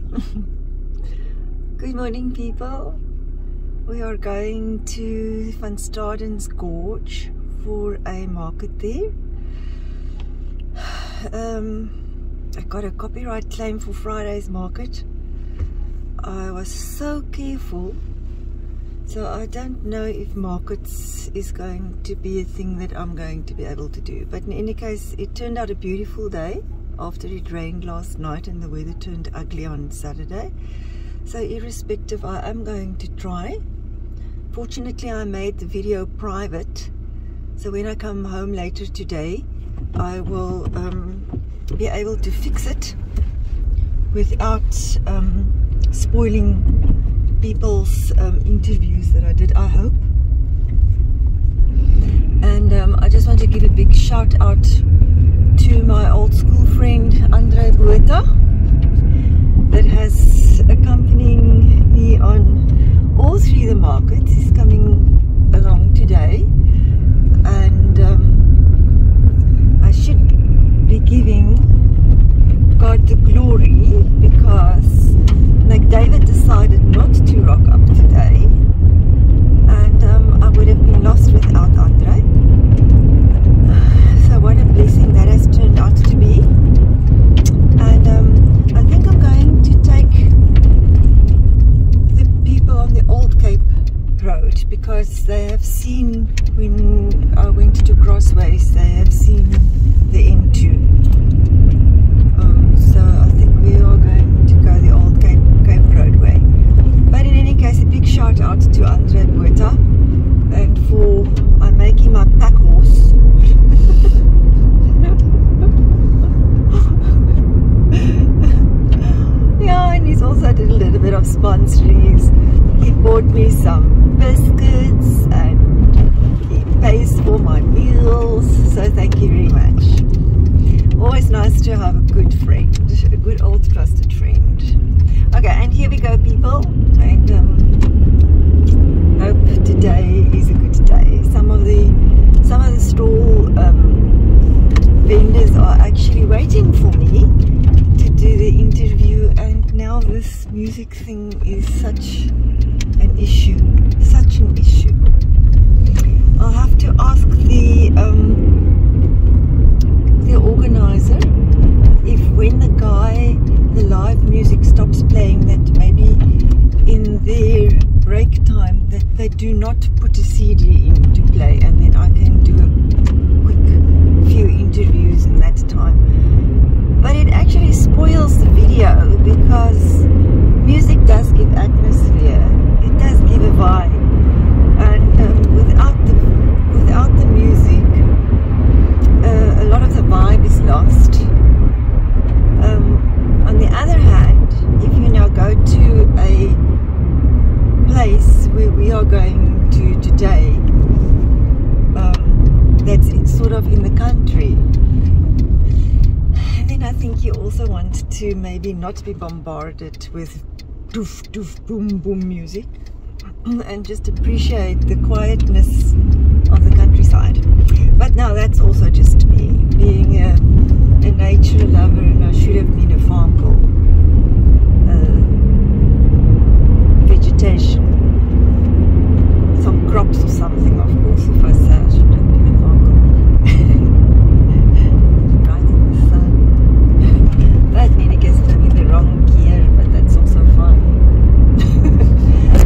Good morning, people. We are going to Van Stadens Gorge for a market there. I got a copyright claim for Friday's market. I was so careful, so I don't know if markets is going to be a thing that I'm going to be able to do. But in any case, it turned out a beautiful day after it rained last night and the weather turned ugly on Saturday. So irrespective, I am going to try. Fortunately, I made the video private, so when I come home later today, I will be able to fix it without spoiling people's interviews that I did, I hope. And I just want to give a big shout out to my old school friend Gqeberha, that has accompanying me on all three of the markets. He's coming along today, and I should be giving God the glory because David decided not to rock up today, and I would have been lost without Andre. So what a blessing that has turned out to be. And I think I'm going to take the people on the Old Cape Road, because they have seen, when I went to Crossways, they have seen the N2. So I think we are going to go the Old Cape Roadway. But in any case, a big shout out to Gqeberha, and for I'm making my pack horse. Yeah, and he's also did a little bit of sponsoring. He bought me some biscuits and he pays for my meals, so thank you very much. Always nice to have a good friend, a good old trusted friend. Okay, and here we go, people, and hope today is a good day. Some of the stall vendors are actually waiting for me to do the interview, and now this music thing is such an issue, I'll have to ask the organizer if when the live music stops playing, that maybe in their break time that they do not put a CD in to play, and then I can do a quick few interviews in that time. But it actually spoils the video, because music does give atmosphere, it does give a vibe, and without the music, a lot of the vibe is lost. On the other hand, if you now go to a place where we are going to today, that's sort of in the country, then I think you also want to maybe not be bombarded with doof doof boom boom music, and just appreciate the quietness of the countryside. But now that's also just me being a nature lover, and I should have been a farm girl. Vegetation, some crops or something, of course, if I say I should have been a farm girl. Right in the sun. But in any case, I'm in the wrong gear, but that's also fine.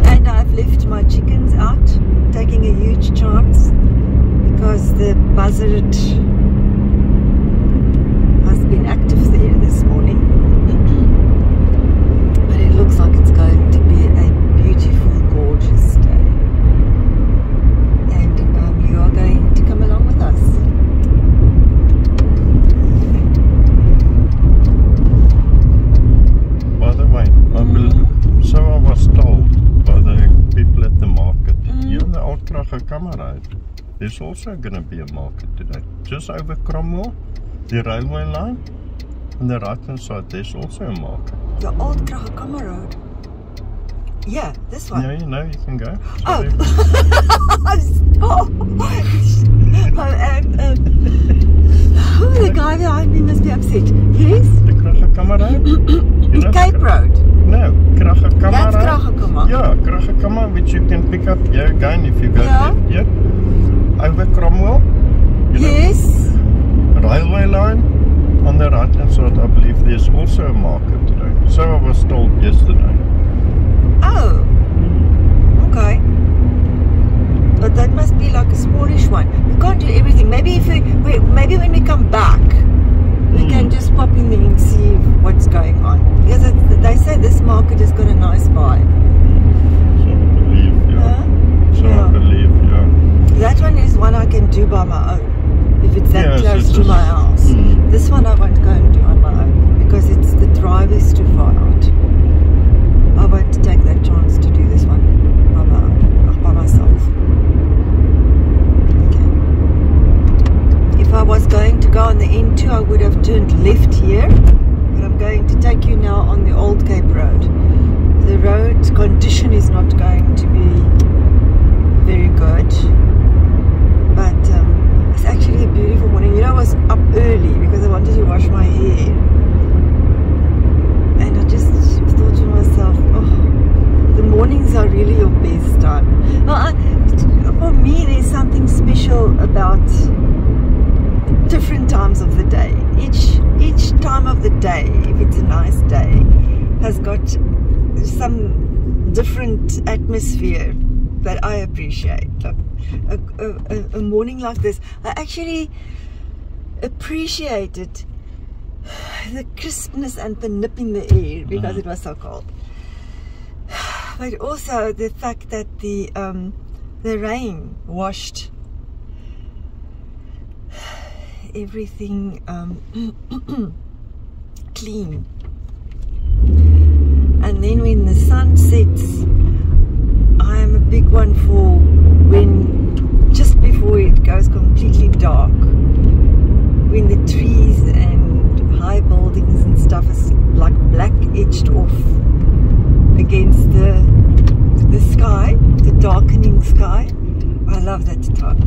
And I've left my chickens out, taking a huge chance, because the buzzard has been active there this morning. But it looks like it's going to be a beautiful, gorgeous day. And you are going to come along with us. By the way, so I was told by the people at the market, here in the old Kragga Road, there's also going to be a market today. Just over Kragga, the railway line, on the right hand side, there's also a market. The old Kamma Road. Yeah, this one. Yeah, you know, you can go. Oh. The guy behind me must be upset. Yes? The Kamma Road? Cape Road. which you can pick up here again if you go left here. Over Cromwell. You know, Yes. railway line. On the right hand side, I believe there's also a market today. So I was told yesterday. Oh. Okay. But that must be like a smallish one. We can't do everything. Maybe if maybe when we come back, we can just pop in there and see what's going on. Because they say this market has got a nice vibe. So I believe, yeah. So I believe, yeah. That one is one I can do by my own. If it's that close to my house. This one I won't go and do on my own. Because the drive is too far out. I won't take that chance to do this one by my own. By myself. If I was going to go on the N2, I would have turned left here, but I'm going to take you now on the old Cape Road. The road condition is not going to be very good, but it's actually a beautiful morning. You know, I was up early because I wanted to wash my hair, and I just thought to myself, oh, the mornings are really your best time. Well, for me, there's something special about different times of the day. Each time of the day, if it's a nice day, has got some different atmosphere that I appreciate. Like a morning like this, I actually appreciated the crispness and the nip in the air because it was so cold. But also the fact that the rain washed everything clean, and then when the sun sets, I am a big one for when just before it goes completely dark, when the trees and high buildings and stuff is like black etched off against the sky, the darkening sky. I love that time.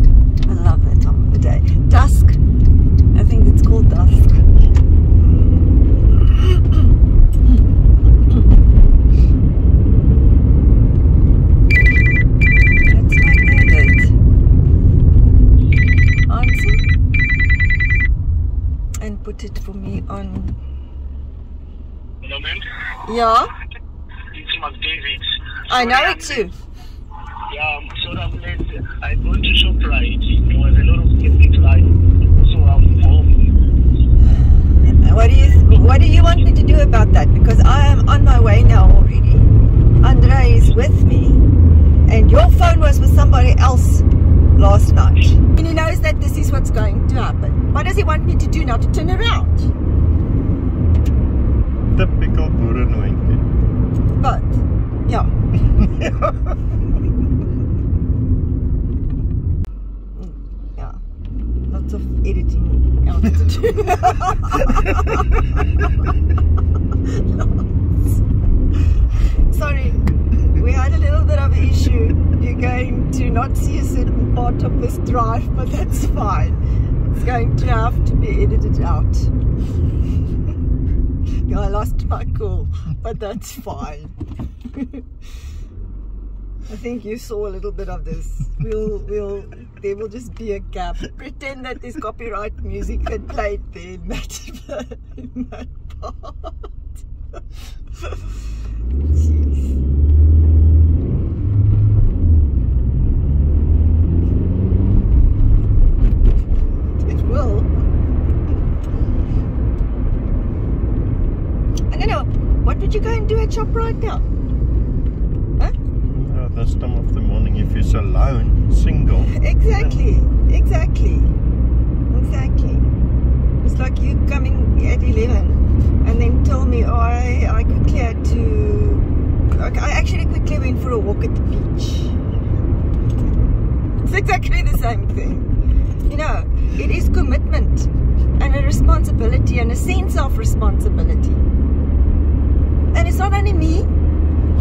I love that time of the day. Dusk. I think it's called dusk. That's my favorite. Answer. And put it for me on. Hello, ma'am. Yeah. It's McDavid. I know it too. Yeah, so I'm late. I'm going to ShopRite. There was a lot of skeptics line, so I'm home. What do you want me to do about that? Because I am on my way now already. Andre is with me, and your phone was with somebody else last night. And he knows that this is what's going to happen. What does he want me to do now to turn around? Typical boerenwindjie. But, yeah. Yeah. Lots of editing out to do. Sorry, we had a little bit of an issue. You're going to not see a certain part of this drive, but that's fine. It's going to have to be edited out. Yeah, I lost my cool, but that's fine. I think you saw a little bit of this. There will just be a gap. Pretend that there's copyright music that played there in that part. Jeez. It will. I don't know. What would you go and do at ShopRite now? Huh? This time of the morning, if he's alone, single. Exactly. It's like you coming at 11 and then tell me, oh, I quickly had to. Okay, I actually quickly went for a walk at the beach. It's exactly the same thing. You know, it is commitment and a responsibility and a sense of responsibility. And it's not only me,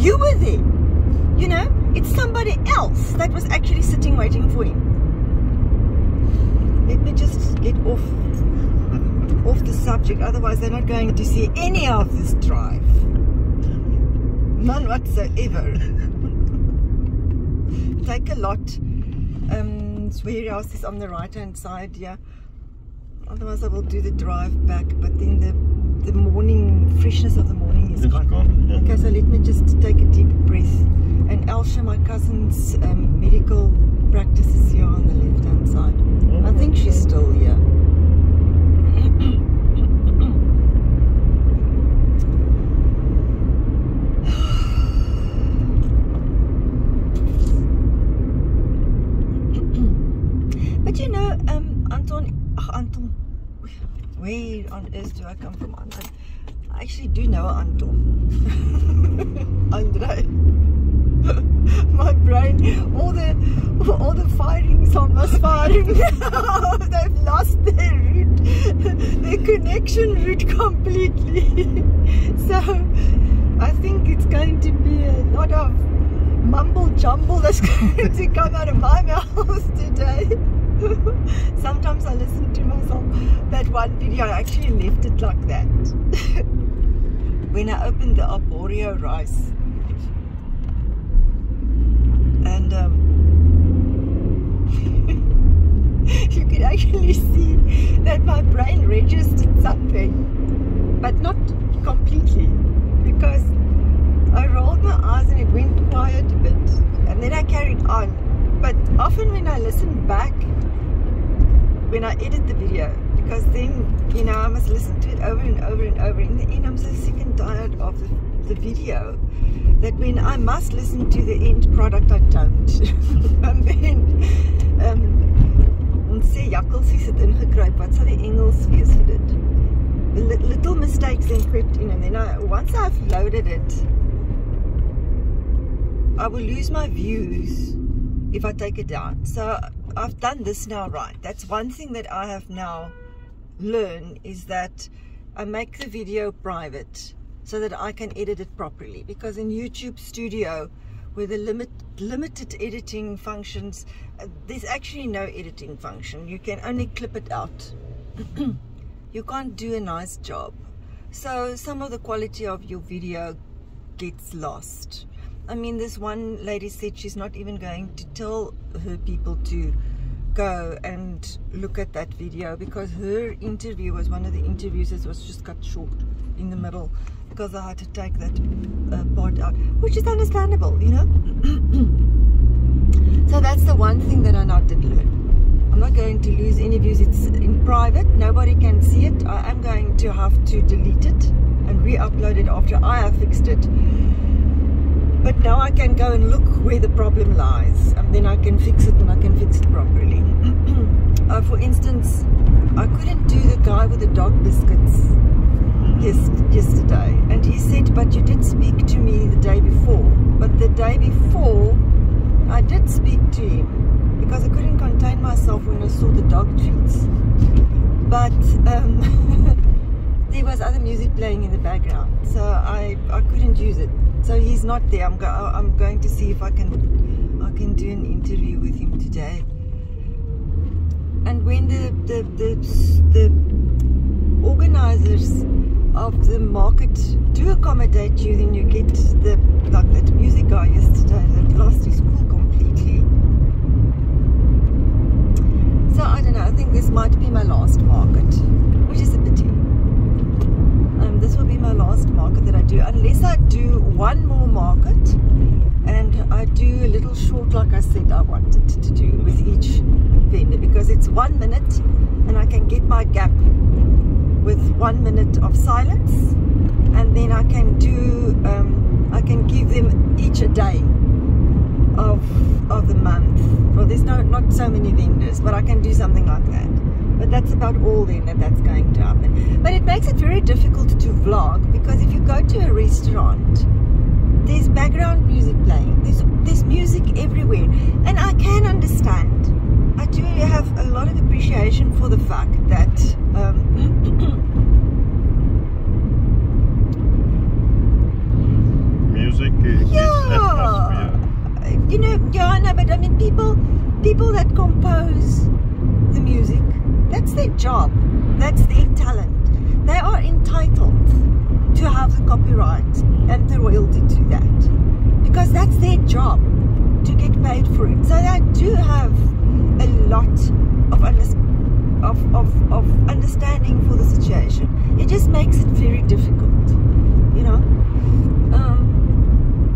you were there. You know, it's somebody else that was actually sitting waiting for him. Let me just get off the subject, otherwise they're not going to see any of this drive. None whatsoever. take a lot. Swear house is on the right hand side here. Otherwise I will do the drive back, but then the morning freshness of the morning is gone. Yeah. Okay, so let me just take a deep breath. And Elsha, my cousin's medical practice is here on the left hand side. I think she's still here. But you know, Anton, where on earth do I come from, Anton? I actually do know Anton. Andre. My brain, all the firings are misfiring now. They've lost their route, their connection route completely. So I think it's going to be a lot of mumble jumble that's going to come out of my mouth today. Sometimes I listen to myself. That one video, I actually left it like that. When I opened the arboreal rice. And you could actually see that my brain registered something, but not completely, because I rolled my eyes and it went quiet a bit, and then I carried on. But often when I listen back, when I edit the video, because then, you know, I must listen to it over and over and over. In the end, I'm so sick and tired of the video that when I must listen to the end product, I don't. And then ons sê jakkelsies het ingekruip. Wat sal die Engels wees vir dit? Little mistakes then crept in, and then once I've loaded it, I will lose my views if I take it down. So I've done this now right. That's one thing that I have now learned, is that I make the video private so that I can edit it properly, because in YouTube Studio, with the limited editing functions, there's actually no editing function. You can only clip it out. You can't do a nice job, so some of the quality of your video gets lost. I mean, this one lady said she's not even going to tell her people to go and look at that video, because her interview was, one of the interviews was just cut short in the middle, because I had to take that part out, which is understandable, you know. So that's the one thing that I now did learn. I'm not going to lose any views. It's in private, nobody can see it. I am going to have to delete it and re-upload it after I have fixed it. But now I can go and look where the problem lies, and then I can fix it, and I can fix it properly. For instance, I couldn't do the guy with the dog biscuits yesterday, and he said, but you did speak to me the day before. But the day before, I did speak to him, because I couldn't contain myself when I saw the dog treats. But there was other music playing in the background, so I couldn't use it. So he's not there. I'm going to see if I can do an interview with him today. And when the organizers of the market do accommodate you, then you get like that music guy yesterday that lost his cool completely. So I don't know, I think this might be my last market, which is a pity. This will be my last market that I do, unless I do one more market and I do a little short, like I said I wanted to do with each vendor, because it's 1 minute and I can get my gap with 1 minute of silence, and then I can do I can give them each a day of the month. Well, there's not so many vendors, but I can do something like that. But that's about all then that's going to happen. But it makes it very difficult to vlog, because if you go to a restaurant, there's background music playing, there's music everywhere, and I can understand. I do have a lot of appreciation for the fact that music is atmosphere. You know, yeah, no, but I mean, people that compose the music, that's their job, that's their talent. They are entitled to have the copyright and the royalty to that, because that's their job, to get paid for it. So I do have a lot of understanding for the situation. It just makes it very difficult, you know,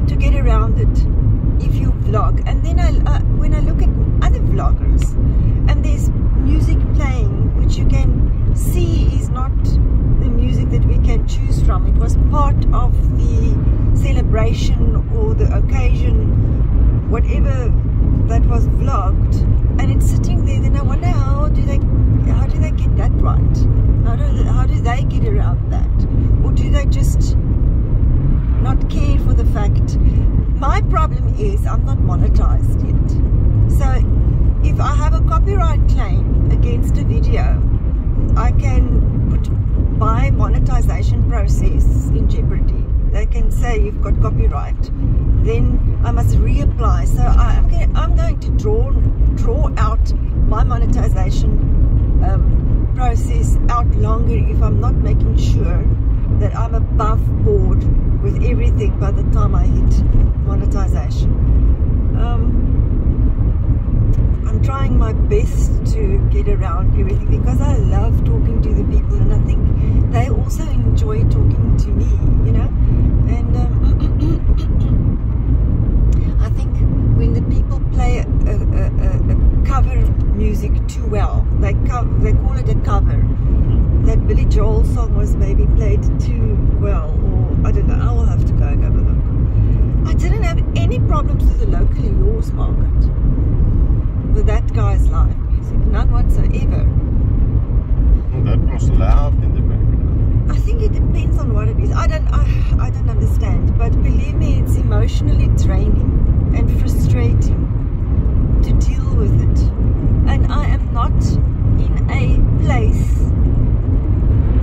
to get around it if you vlog. And then when I look at other vloggers and there's music playing which you can see is not the music that we can choose from. It was part of the celebration or the occasion, whatever that was vlogged, and it's sitting there. Then I wonder how do they get that right? How do they get around that? Or do they just not care for the fact? My problem is I'm not monetized yet. So if I have a copyright claim against a video, I can put my monetization process in jeopardy. They can say you've got copyright, then I must reapply. So I'm going to draw out my monetization process out longer if I'm not making sure that I'm above board with everything by the time I hit monetization. I'm trying my best to get around everything because I love talking to the people, and I think they also enjoy talking to me, you know. And I think when the people play a cover music too well, they call it a cover. That Billy Joel song was maybe played too well, or I don't know. I will have to go and have a look. I didn't have any problems with the locally yours market with that guy's live music, none whatsoever. Well, that was loud in the background. I think it depends on what it is. I don't understand, but believe me, it's emotionally draining and frustrating to deal with it. And I am not in a place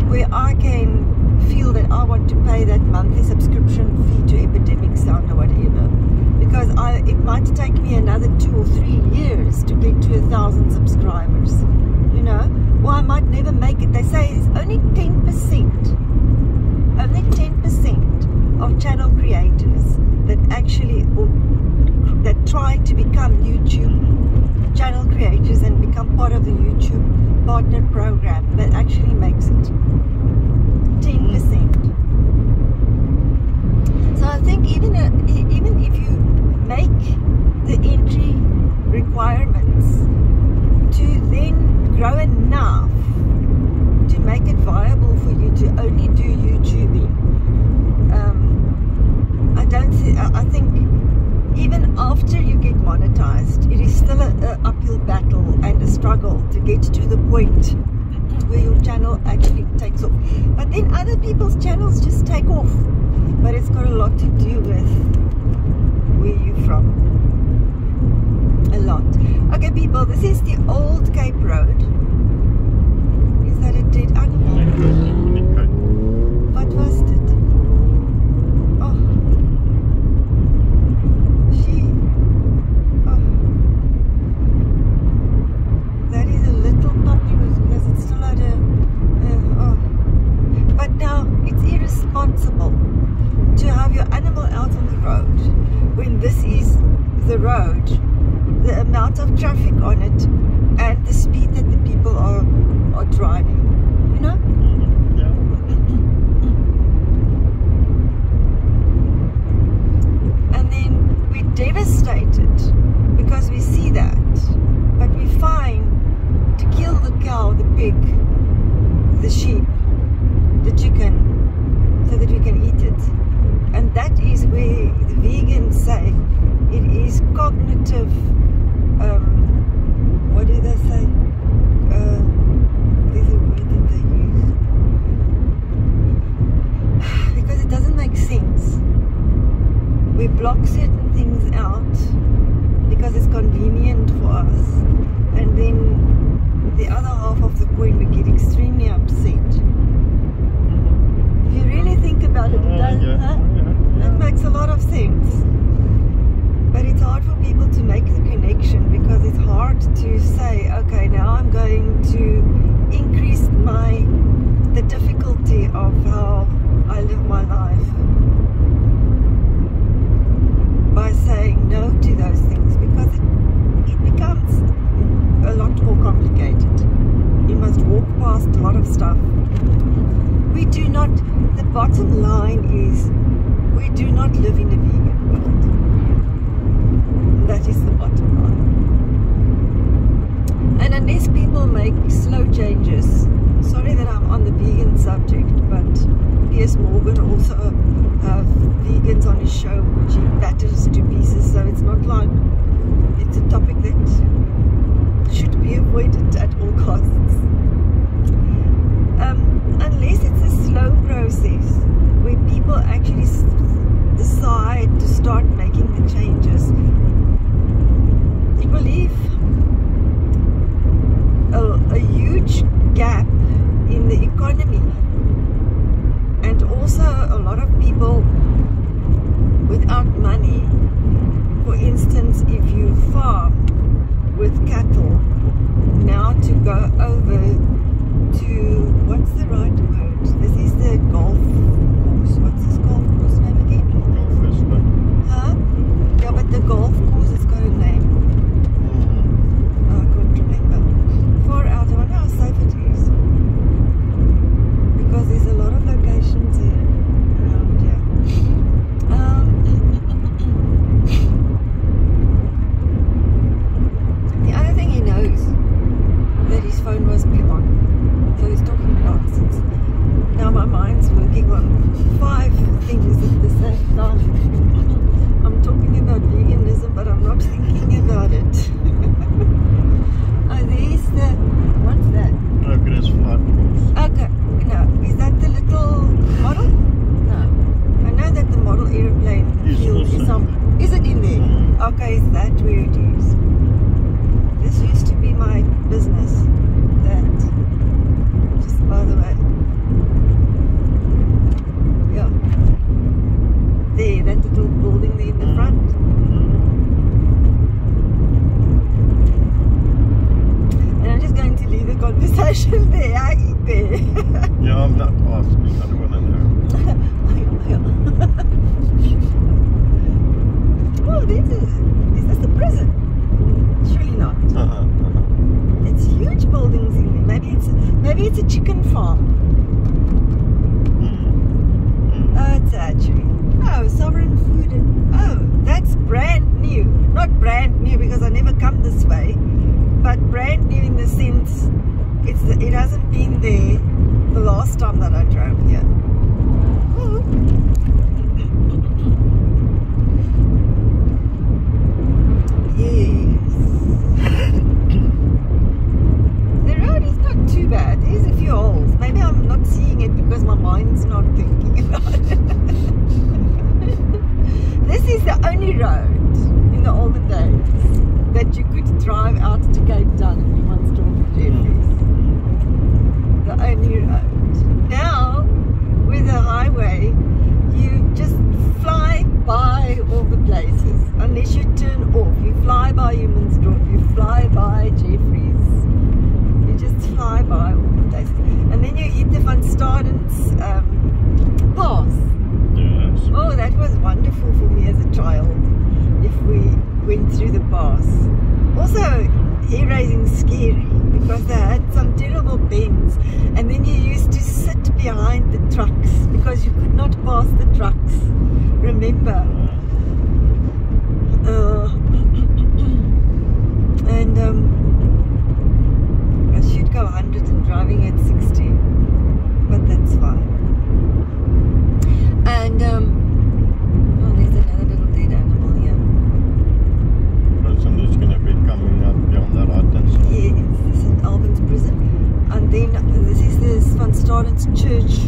where I can feel that I want to pay that monthly subscription fee to Epidemic Sound or whatever, because it might take me another 2 or 3 years to get to 1,000 subscribers, you know, or I might never make it. They say it's only 10% of channel creators that actually, or that try to become YouTube channel creators and become part of the YouTube partner program, that actually makes it 10%. So I think even if you make the entry requirements to then grow enough to make it viable for you to only do YouTubing, I think even after you get monetized, it is still an uphill battle and a struggle to get to the point where your channel actually takes off. But then other people's channels just take off, but it's got a lot to do with where you're from. A lot. Okay people, this is the old Cape Road. Is that a dead animal? What was it? Oh, that is a little puppy because it's still at but now it's irresponsible to have your animal out on the road when this is the road, the amount of traffic on it, and the speed that the people are driving, you know? Yeah. And then we're devastated because we see that, but we find to kill the cow, the pig, the sheep, the chicken, so that we can eat it. And that is where the vegans say it is cognitive, what do they say? There's a word that they use. Because it doesn't make sense. We block certain things out because it's convenient for us. And then the other half of the coin, we get extremely upset. If you really think about it, it does, it makes a lot of sense. But it's hard for people to make the connection because it's hard to say, okay, now I'm going to increase the difficulty of how I live my life by saying no to those things, because live in a vegan world. That is the bottom line. And unless people make slow changes, sorry that I'm on the vegan subject, but Piers Morgan also have vegans on his show which he batters to pieces, so it's not like it's a topic that should be avoided at all costs. Unless it's a slow process where people actually decide to start making the changes, you will leave a huge gap in the economy, and also a lot of people without money. For instance, if you farm with cattle, now to go over to, what's the right word? This is the golf course. What's this golf course name again? Golf Festival. Huh? Yeah, but the golf course has got a name. I can't remember. Far out, I wonder how safe it is. Because there's a lot of locations here around here. The other thing he knows, that his phone must be on. So he's talking nonsense. Now my mind's working on 5 things at the same time. I'm talking about veganism, but I'm not thinking about it. Oh, there's the, what's that? Progress flight course. Okay, no, is that the little model? No. I know that the model aeroplane field is some. Is it in there? Okay, is that where it is? This used to be my business. That, just by the way. Yeah. There, that little building there in the front. And I'm just going to leave the conversation there. I eat there. Yeah, I'm not asking. I don't want to know. Oh, is this the prison? Surely not. It's huge buildings in there. Maybe it's a chicken farm. Oh, it's actually. Oh, Sovereign Food. Oh, that's brand new. Not brand new because I never come this way, but brand new in the sense it hasn't been there the last time that I drove here. Ooh. Yes. The road is not too bad. There's a few holes. Maybe I'm not seeing it because my mind's not thinking about it. This is the only road in the olden days that you could drive out to Cape Town if you want to talk to Jeffries. The only road. Now, with a highway, you just fly by all the places. Unless you turn off. You fly by Humansdorp, you fly by Jeffries. You just fly by all the places. And then you hit the Van Stadens pass. Yes. Oh, that was wonderful for me as a child, if we went through the pass. Also, hair-raising scary, because they had some terrible bends, and then you used to sit behind the trucks, because you could not pass the trucks. Remember? And I should go 100 and driving at 60, but that's fine. And oh, there's another little dead animal here. Person is going to be coming up beyond the right hand side. Yes, this is Albans prison. And then this is the Van Stadens church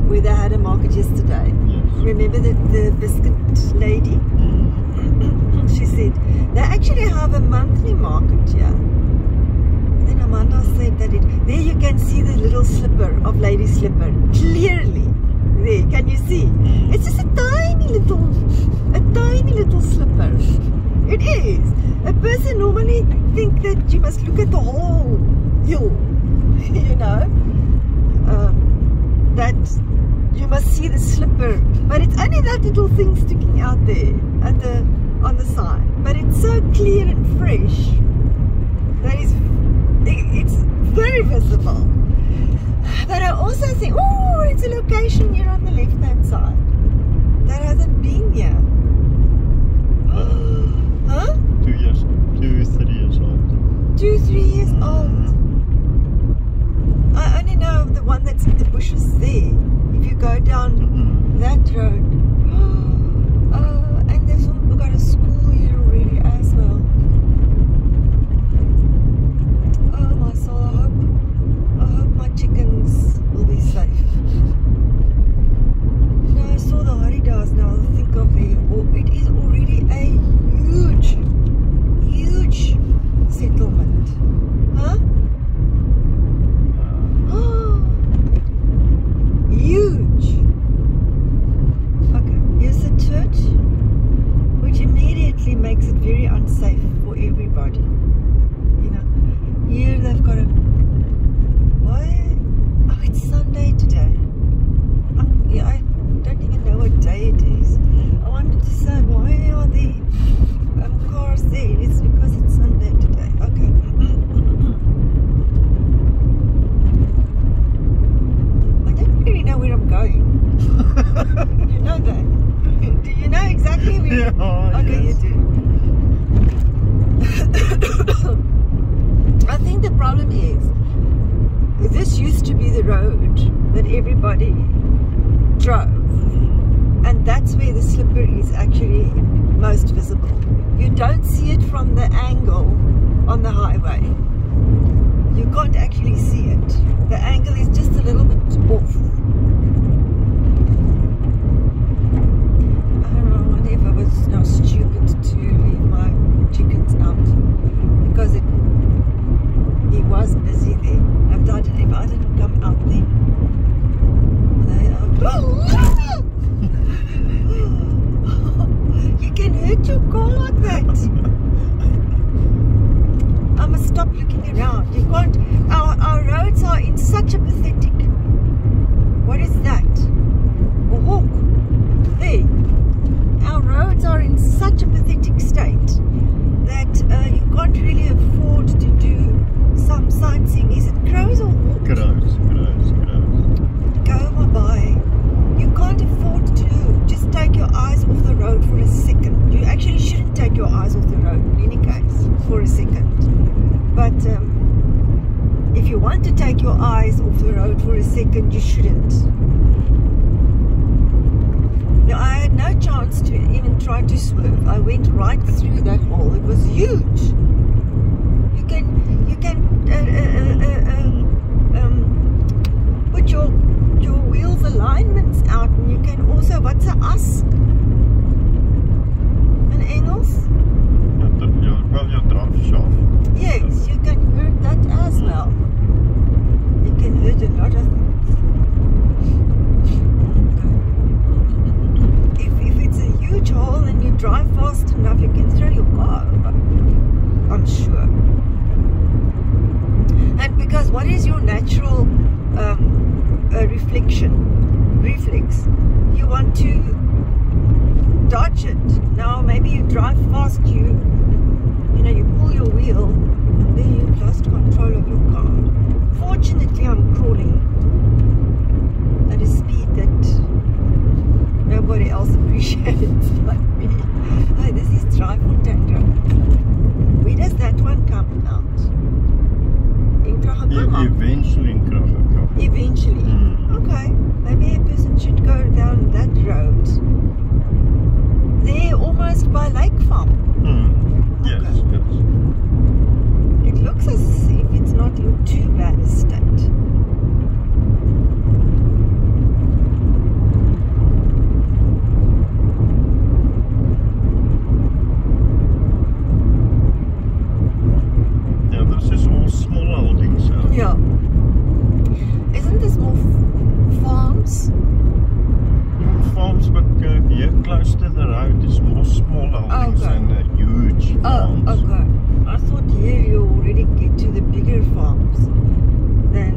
where they had a market yesterday. Yes. Remember the biscuit lady? She said they actually have a monthly market here. Then Amanda said that there you can see the little slipper of Lady Slipper clearly. There, can you see? It's just a tiny little slipper. It is. A person normally think that you must look at the whole hill, you know, that you must see the slipper, but it's only that little thing sticking out there at on the side. But it's so clear and fresh that it's very visible. But I also think, oh, it's a location here on the left-hand side that hasn't been here. 2-3 years old. I only know the one that's in the bushes there. If you go down that road. Oh, and there's we've got a school here already as well. Oh my soul, I hope my chickens will be safe. No, I saw the Haridas now, think of it. It is already a huge settlement. Huh? Huge. Okay, here's the church, which immediately makes it very unsafe for everybody. You know, here they've got a. Why? Oh, it's Sunday today. Yeah, I don't even know what day it is. I wanted to say, why are the cars there? It's because it's Sunday today. Okay. I don't really know where I'm going. You know that? Do you know exactly where? Yeah, okay, yes. you do. I think the problem is, this used to be the road that everybody drove, and that's where the slipper is actually most visible. You don't see it from the angle on the highway. You can't actually see it. The angle is just a little bit off. I don't know, I wonder if I was now stupid to leave my chickens out, because he was busy there. If I didn't come out there, you can hurt your car like that. I must stop looking around. You can't. Our roads are in such a pathetic. What is that? A hawk. There. Our roads are in such a pathetic state that you can't really afford to do some sightseeing. Is it crows or hawks? Crows. Go bye. You can't afford to just take your eyes off the road for a second. You actually shouldn't take your eyes off the road in any case for a second. But if you want to take your eyes off the road for a second, you shouldn't. Now, I had no chance to even try to swerve. I went right through that hole. It was huge. You can put your wheels alignments out, and you can also, what's a as? In Engels? Well, your drive shaft. Yes, you can hurt that as well. You can hurt a lot of things. If it's a huge hole and you drive fast enough, you can throw your car over, I'm sure. And because what is your natural reflex? You want to dodge it. Now maybe you drive fast, you pull your wheel, and then you've lost control of your car. Fortunately, I'm crawling at a speed that nobody else appreciates like me. Oh, this is Dryfontein Road. Where does that one come out? In Kragga? Eventually in Kragga. Eventually. Okay. Maybe a person should go down that road. They're almost by Lake Farm. Yes, okay. Yes. It looks as if it's not in too bad a state. Yeah, this is all small holdings. Yeah. Isn't this more farms? Farms, but here close to the road is more small holdings and huge farms. Oh, okay. I thought here you already get to the bigger farms than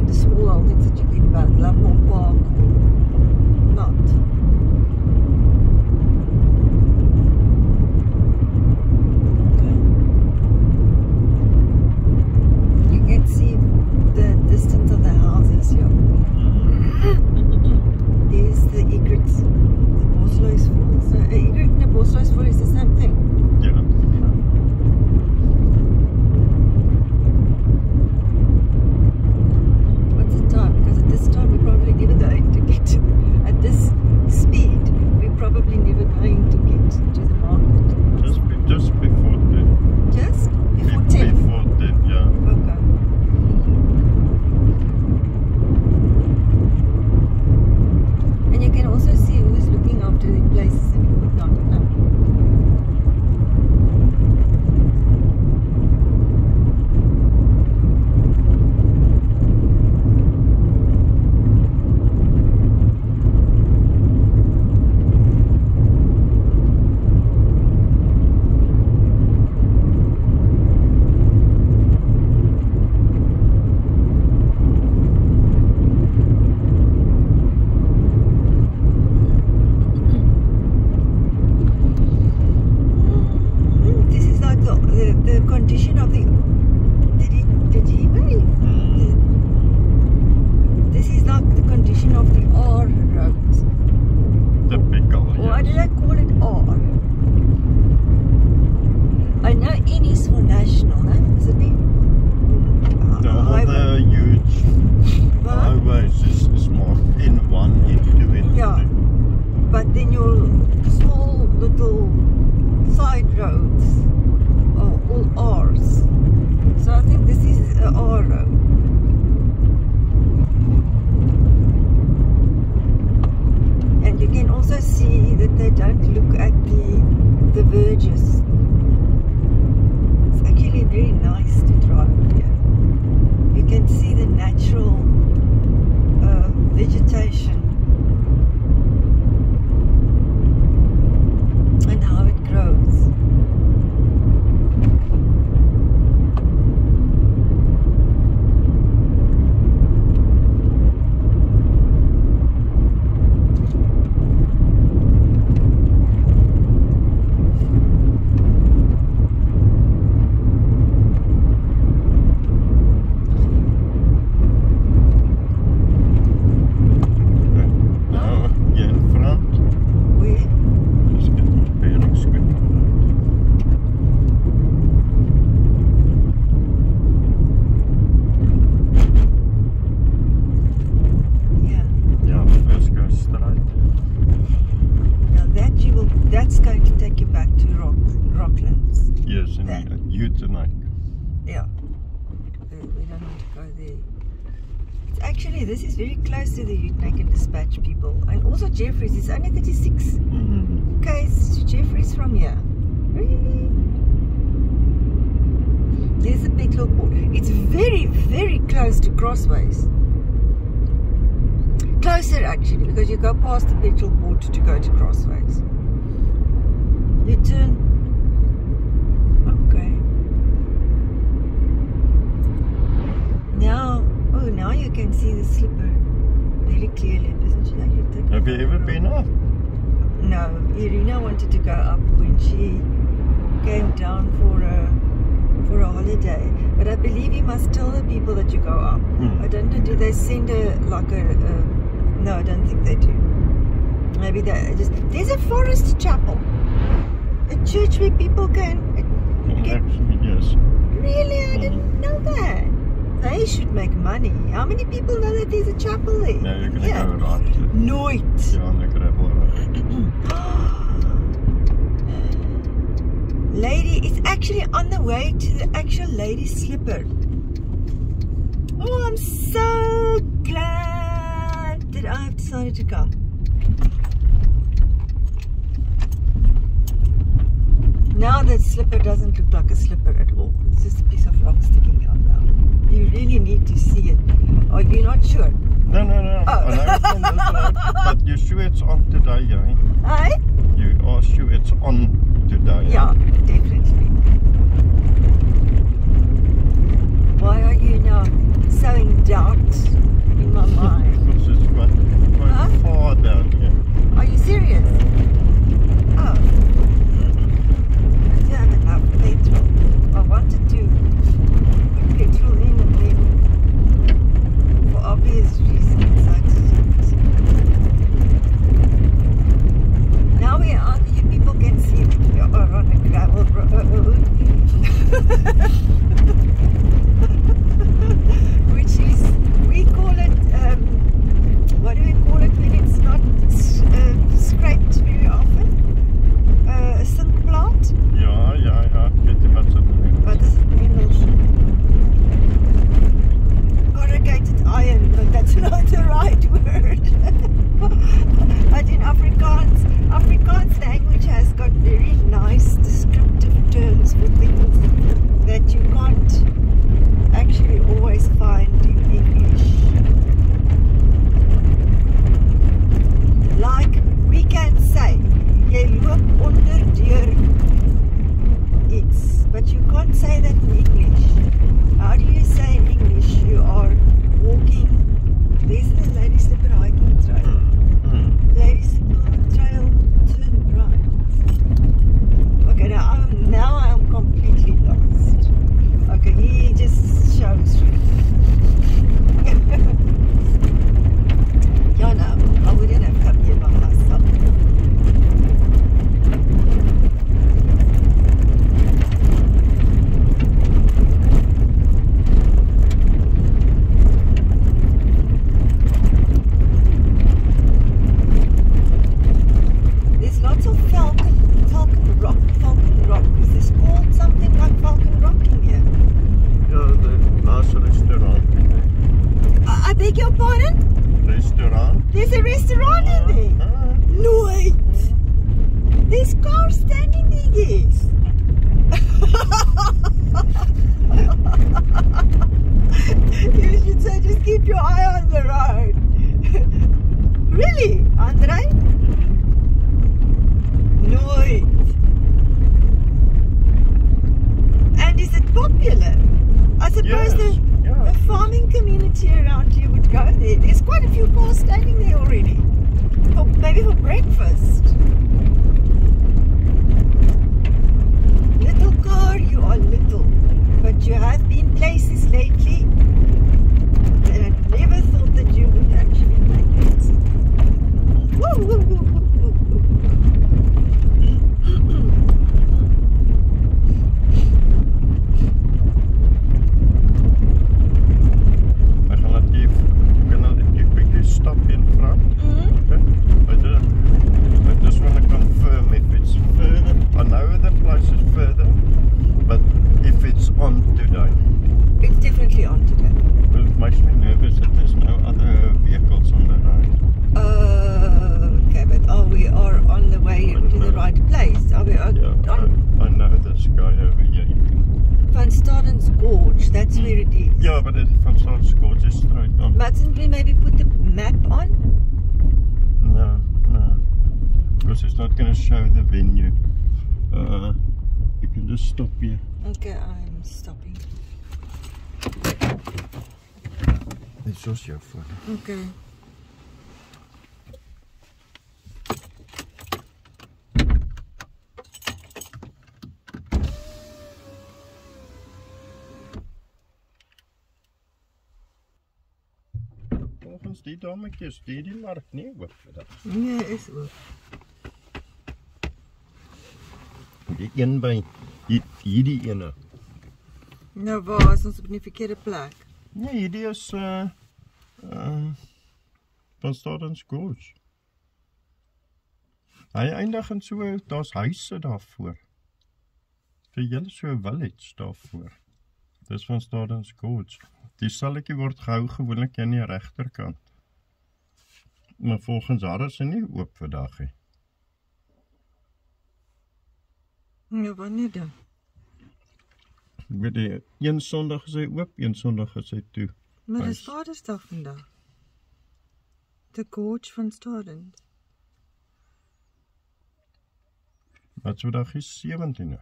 little side roads are all R's. So I think this is a R road. And you can also see that they don't look at the verges. It's actually very nice to drive here. You can see the natural vegetation and how it grows. This is very close to the Ute and Dispatch people, and also Jeffries. It's only 36 k's to Jeffries from here. Really? There's the petrol port. It's very, very close to Crossways. Closer actually, because you go past the petrol port to go to Crossways. You turn. Okay. Now you can see the slipper very clearly, doesn't she? Have you ever been up? No, Irina wanted to go up when she came down for a holiday. But I believe you must tell the people that you go up. I don't know, do they send no, I don't think they do. Maybe they just... There's a forest chapel. A church where people can... Actually, yes. Really? I didn't know that. They should make money. How many people know that there's a chapel there? No, you're going to go right. Nooit. Ja, on the Kragga. Lady, it's actually on the way to the actual lady slipper. Oh, I'm so glad that I've decided to come. Now that slipper doesn't look like a slipper at all. It's just a piece of rock sticking out now. You really need to see it. Are you not sure? No. Oh. I know it's on this road, but you're sure it's on today, eh? Aye? You are sure it's on today? Yeah, definitely. Why are you now sowing doubt in my mind? Because it's quite far down here. Are you serious? Oh. I don't have enough petrol. I wanted to put petrol in and then, for obvious reasons, I didn't. Now we are out, you people can see we are on a gravel road. Which is, we call it, what do we call it when it's not scraped very often? A sandplaat? Ja, weet je wat ze doen? Wat is het in Engels? Corrugated iron, but that's not the right word. But in Afrikaans language has got very nice descriptive terms for things that you can't anything is. You should say just keep your eye on the road. Really, Andre? Nooit. And is it popular? I suppose the farming community around here would go there. There's quite a few cars standing there already. Maybe for breakfast. Little car, you are little. But you have been places lately that I never thought that you would actually make it. Woo, woo, woo, woo, woo, woo. Stop in front. Okay. I just want to confirm if it's further. I know the place is further, but if it's on today. It's definitely on today. Well, it makes me nervous that there's no other vehicles on the road. Okay, but we are on the way to the right place. Are we on? I know this guy over here. You can. Van Stadens Gorge, that's where it is. Yeah, but Van Stadens Gorge is straight on. Mustn't we maybe put the map on? No. Because it's not going to show the venue. You can just stop here. Okay, I'm stopping. This was your phone. Okay. Volgens die dametjes die mark nie oop vandag. Nee, is oop. Die een by hierdie ene. Nou waar is ons op die verkeerde plek? Nee, hierdie is van Stadens Gorge. Hy eindig in so, daar's huise daarvoor. Vir julle so 'n village daarvoor. Dis van Stadens Gorge. Die salletjie word gehou gewoonlik aan die regterkant. Maar volgens haar is hy nie oop vandag nie. Ja, wanneer dan? Ek weet een Sondag is hy oop, een Sondag is hy toe. Maar dis Vadersdag vandag. De Gorge van Stadens. Wat so dag is 17e.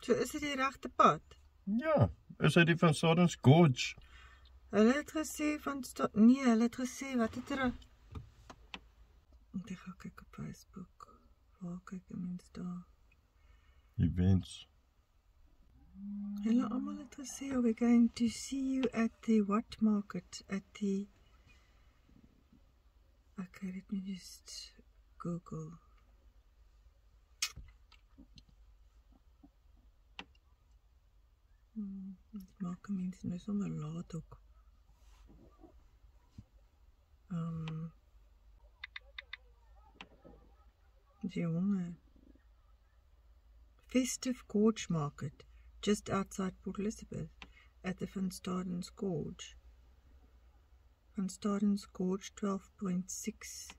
So is dit die regte pad? Ja, is hy die van Stadens Gorge? Hulle het gesê van nee, hulle het gesê wat het er. Ek gaan kyk op Facebook. Waar kyk die mens daar? Events. Hulle almal het gesê, we're going to see you at the what market? At the... Okay, let me just Google. Dit maak mense nou sommer laat ook. Jonge. Festive Gorge Market, just outside Port Elizabeth, at the Van Stadens Gorge. Van Stadens Gorge 12.6.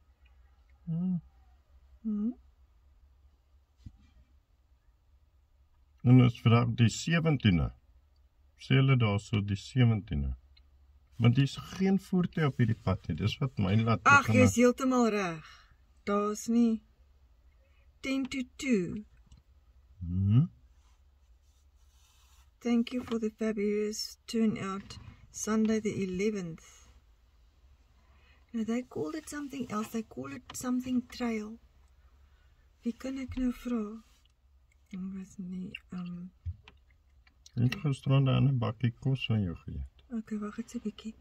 En is vandag die 17e. Sê hulle daar so die 17e. Want daar is geen voertuig op hierdie pad nie. Dis wat my laat. Ag, jy is heeltemal reg. Daar's nie 10 to 2. Thank you for the fabulous turnout. Sunday the 11th. Now they called it something else. They call it something trail. Wie kan ek nou vra? Ek was nie, Ek gisterand aan 'n bakkie kos van jou geëet. Okay, wag net 'n bietjie.